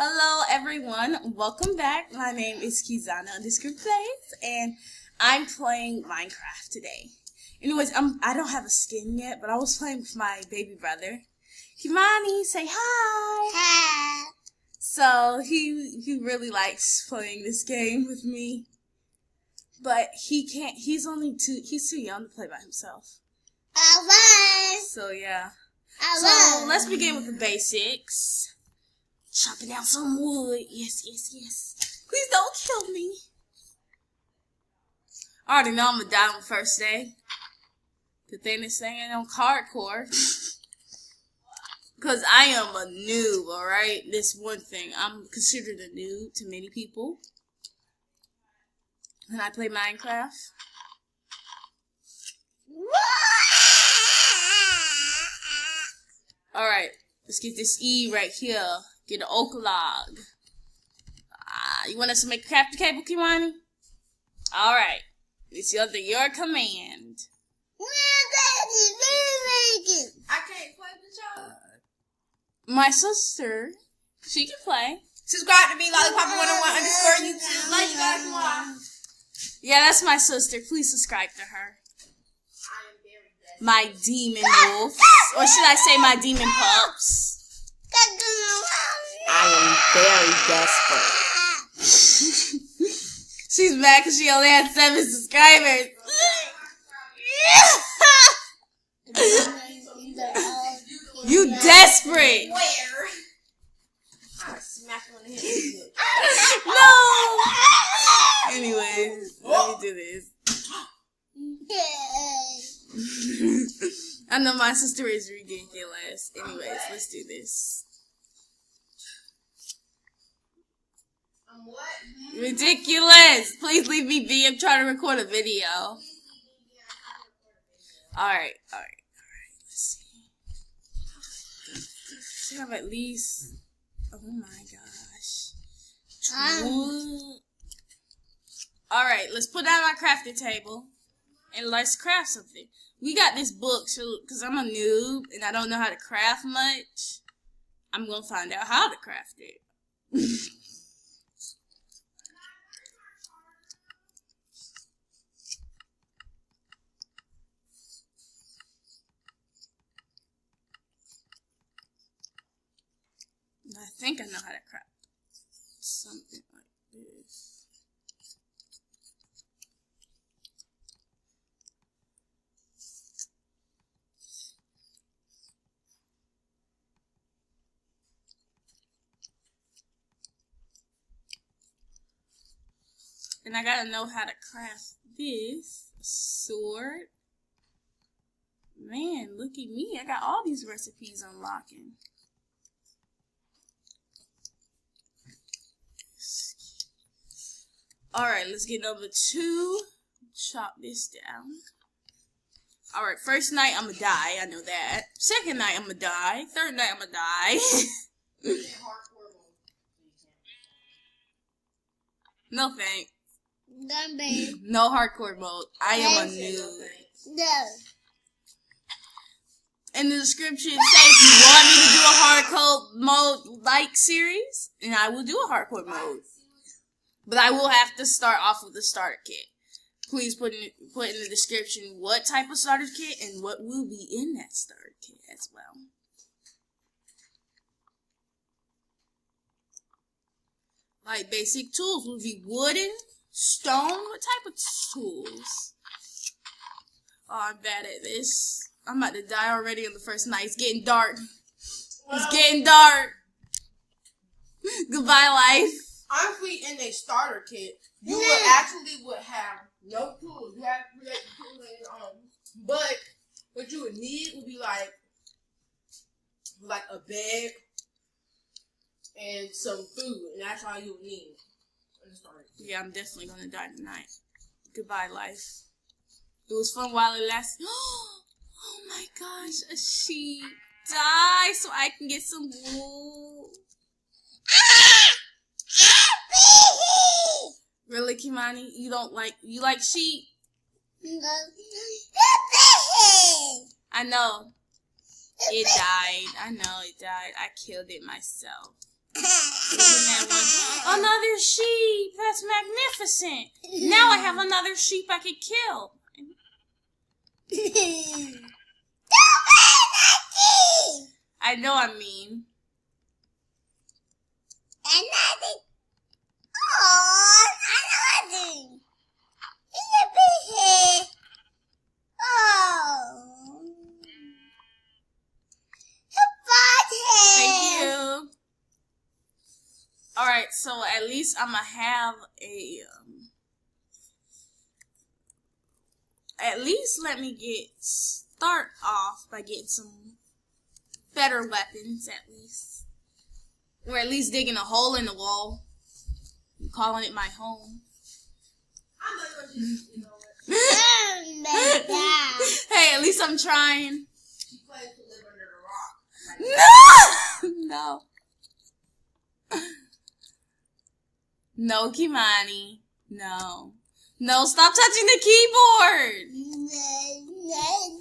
Hello everyone, welcome back. My name is Kizana _plays and I'm playing Minecraft today. Anyways, I don't have a skin yet, but I was playing with my baby brother. Kimani, say hi! Hi! So he really likes playing this game with me. But he's too young to play by himself. Alright! So yeah. Alright! So let's begin with the basics. Chopping down some wood. Yes. Please don't kill me. I already know I'm gonna die on the first day. The thing is saying on hardcore. Because I am a noob, alright? This one thing. I'm considered a noob to many people. When I play Minecraft. Alright. Let's get this E right here. Get an oak log. You want us to make a crafting table, Kimani? Alright. It's under your command. I can't play with y'all. My sister, she can play. Subscribe to me, Lollipop101 _YouTube. Like you guys want. Yeah, that's my sister. Please subscribe to her. I am very blessed. My demon wolf. Or should I say my demon pups? I am very desperate. She's mad because she only had 7 subscribers. You desperate. Where? I smack you on the head. No. Anyways, let me do this. I know my sister is ridiculous. Anyways, let's do this. What? Ridiculous. Please leave me be. I'm trying to record a video. Alright. Let's see. I have at least, oh my gosh. Alright, let's put down our crafting table. And let's craft something. We got this book, so because I'm a noob and I don't know how to craft much, I'm going to find out how to craft it. I think I know how to craft something like this. And I gotta know how to craft this sword. Man, look at me. I got all these recipes unlocking. Alright, let's get number 2. Chop this down. Alright, first night I'm gonna die. I know that. Second night I'm gonna die. Third night I'm gonna die. No thanks. No hardcore mode. I am a noob. No. In the description, say if you want me to do a hardcore mode like series, and I will do a hardcore mode. But I will have to start off with the starter kit. Please put in the description what type of starter kit and what will be in that starter kit as well. Like basic tools will be wooden, stone. What type of tools? Oh, I'm bad at this. I'm about to die already on the first night. It's getting dark. It's getting dark. Goodbye, life. Honestly, in a starter kit, you would have no tools. You have to create the tools on your own. But what you would need would be like a bed and some food, and that's all you would need in the starter kit. Yeah, I'm definitely gonna die tonight. Goodbye, life. It was fun while it lasted. Oh my gosh, a sheep. Die so I can get some wool. Really, Kimani? You like sheep? I know. It died. I know it died. I killed it myself. Another sheep. That's magnificent. Now I have another sheep I could kill. I know I mean. Thank you. Alright, so at least I'm gonna have a, at least let me start off by getting some better weapons, at least. Or at least digging a hole in the wall. And calling it my home. I'm not gonna just, you know what? Hey, at least I'm trying. You plan to live under the rock. No! No, Kimani. No. No, stop touching the keyboard!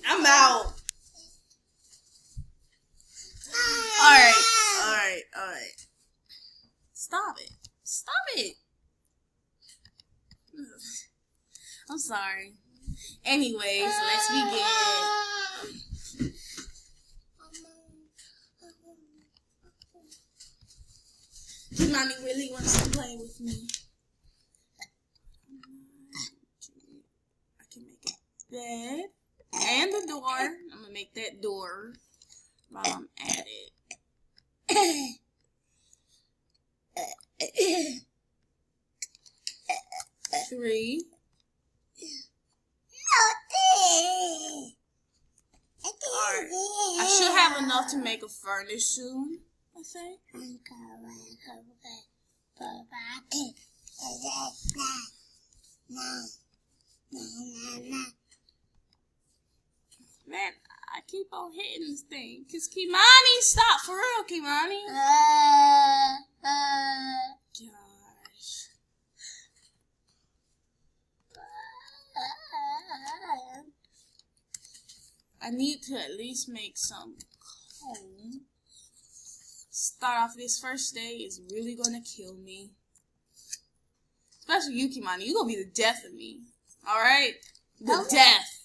I'm out. Alright. Stop it. I'm sorry. Anyways, let's begin. Mommy really wants to play with me. I can make a bed and the door. I'm gonna make that door while I'm at it. 3. Alright. I should have enough to make a furnace soon, I think. Man, I keep on hitting this thing. Cause Kimani, stop for real, Kimani. Gosh. I need to at least make some comb. Start off this first day is really gonna kill me. Especially you, Kimani. You gonna be the death of me. Alright? The death.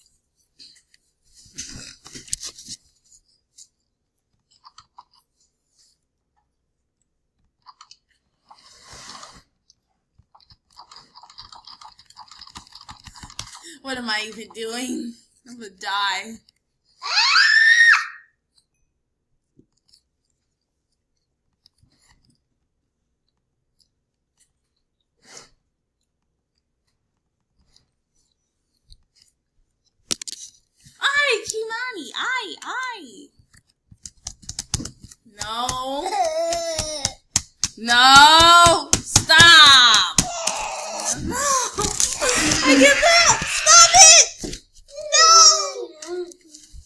What am I even doing? I'm gonna die. Kimani, No. No. Stop. No. I give up. Stop it. No.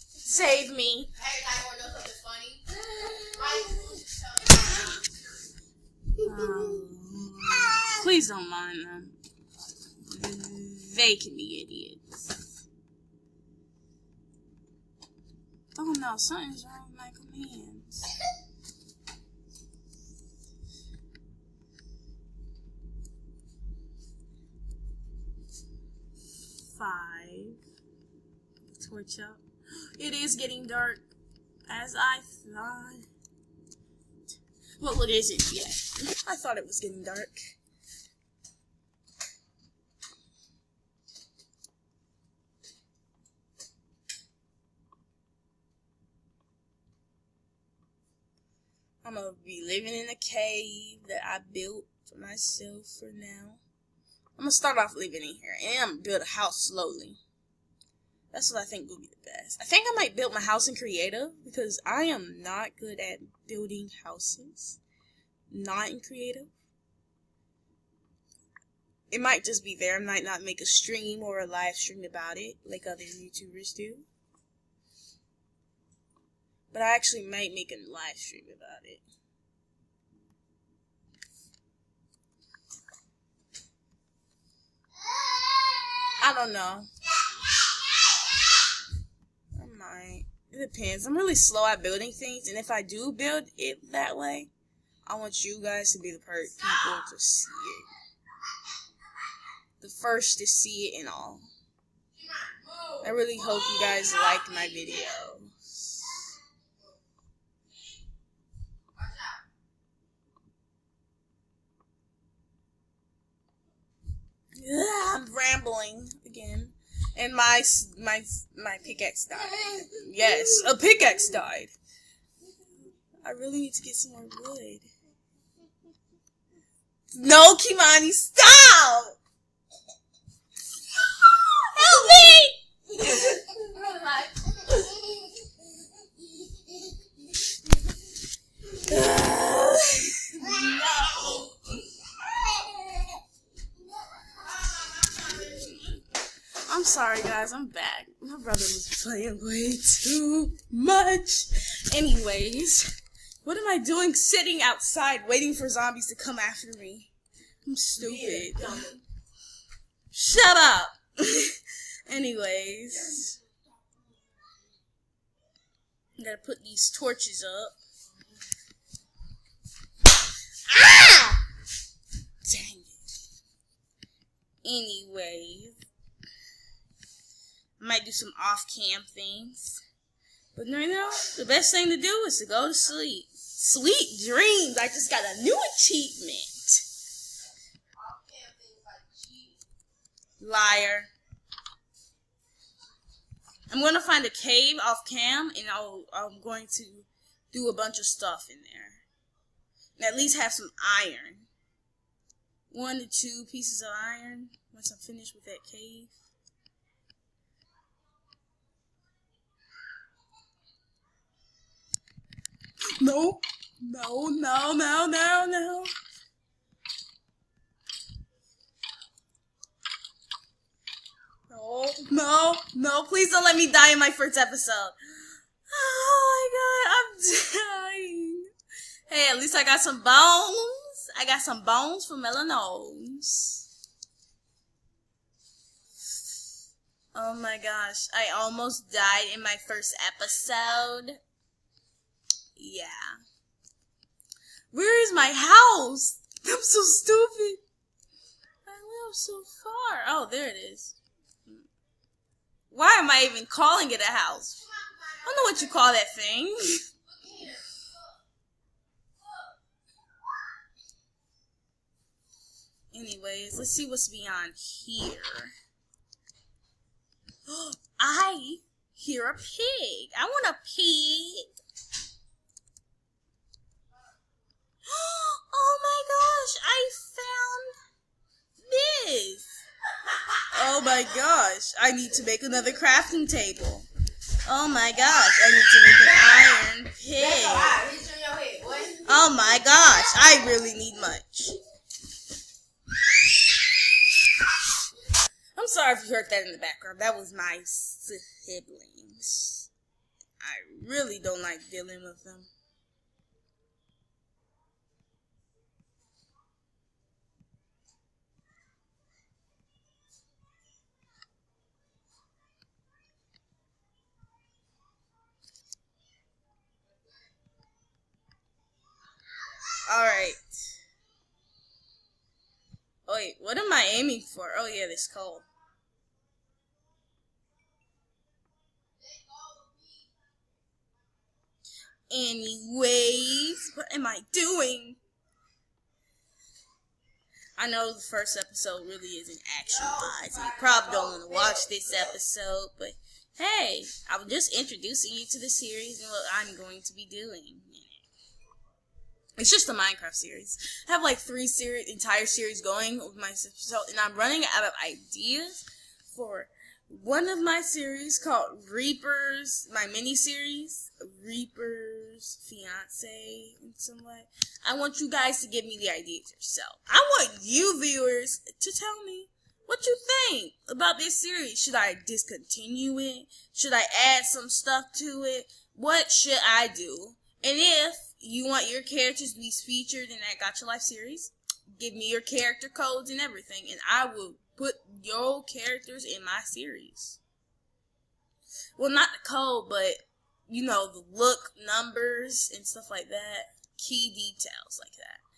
Save me. Hey, I want to know something funny. Please don't mind them. They can be idiots. Oh no, something's wrong with my commands. Torch up. It is getting dark, as I thought. Well, it isn't yet. I thought it was getting dark. I'm gonna be living in a cave that I built for myself for now. I'm gonna start off living in here, and I'm gonna build a house slowly. That's what I think will be the best. I think I might build my house in creative, because I am not good at building houses. Not in creative. It might just be there. I might not make a stream or a live stream about it, like other YouTubers do. But I actually might make a live stream about it. I don't know. I might. It depends. I'm really slow at building things, and if I do build it that way, I want you guys to be the people to see it. The first to see it and all. I really hope you guys like my videos. I'm rambling again. And my pickaxe died. Yes, a pickaxe died. I really need to get some more wood. No, Kimani, stop! Help me! No. I'm sorry, guys. I'm back. My brother was playing way too much. Anyways, what am I doing sitting outside waiting for zombies to come after me? I'm stupid. Shut up. Anyways, I gotta put these torches up. Ah! Dang it. Anyways, I might do some off-cam things. But right now, the best thing to do is to go to sleep. Sweet dreams. I just got a new achievement. Liar. I'm going to find a cave off cam, and I'm going to do a bunch of stuff in there. And at least have some iron. 1 to 2 pieces of iron once I'm finished with that cave. No. No, no, no, no, no. No, no, no, please don't let me die in my first episode. Oh my god, I'm dying. Hey, at least I got some bones. I got some bones for Melanones. Oh my gosh, I almost died in my first episode. Yeah. Where is my house? I'm so stupid. I live so far. Oh, there it is. Why am I even calling it a house? I don't know what you call that thing. Anyways, let's see what's beyond here. I hear a pig. I want a pig. Oh my gosh, I found this. Oh my gosh, I need to make another crafting table. Oh my gosh, I need to make an iron pig. Oh my gosh, I really need much. I'm sorry if you heard that in the background. That was my siblings. I really don't like dealing with them. Alright. Oh wait, what am I aiming for? Oh yeah, this coal. Anyways, what am I doing? I know the first episode really isn't action-wise, and you probably don't want to watch this episode, but hey, I'm just introducing you to the series and what I'm going to be doing. It's just a Minecraft series. I have like 3 entire series going with my episode, and I'm running out of ideas for one of my series called Reaper's, my mini-series, Reaper's Fiance, in some way. I want you guys to give me the ideas yourself. I want you viewers to tell me what you think about this series. Should I discontinue it? Should I add some stuff to it? What should I do? And if you want your characters to be featured in that Gotcha Life series, give me your character codes and everything, and I will put your characters in my series. Well, not the code, but, you know, the look, numbers, and stuff like that. key details like that.